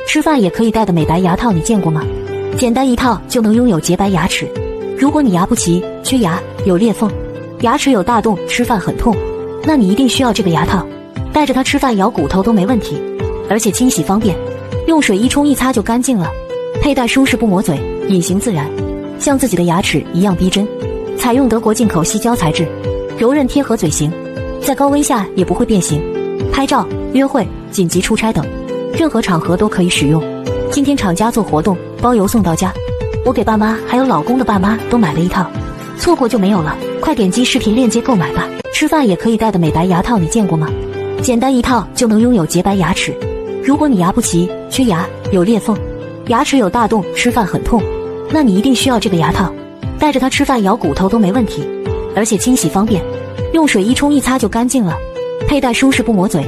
吃饭也可以戴的美白牙套，你见过吗？简单一套就能拥有洁白牙齿。如果你牙不齐、缺牙、有裂缝，牙齿有大洞，吃饭很痛，那你一定需要这个牙套。带着它吃饭咬骨头都没问题，而且清洗方便，用水一冲一擦就干净了。佩戴舒适不磨嘴，隐形自然，像自己的牙齿一样逼真。采用德国进口矽胶材质，柔韧贴合嘴型，在高温下也不会变形。拍照、约会、紧急出差等任何场合都可以使用。今天厂家做活动，包邮送到家，我给爸妈还有老公的爸妈都买了一套，错过就没有了。快点击视频链接购买吧。吃饭也可以戴的美白牙套，你见过吗？简单一套就能拥有洁白牙齿。如果你牙不齐、缺牙、有裂缝，牙齿有大洞，吃饭很痛，那你一定需要这个牙套。带着它吃饭咬骨头都没问题，而且清洗方便，用水一冲一擦就干净了。佩戴舒适不磨嘴。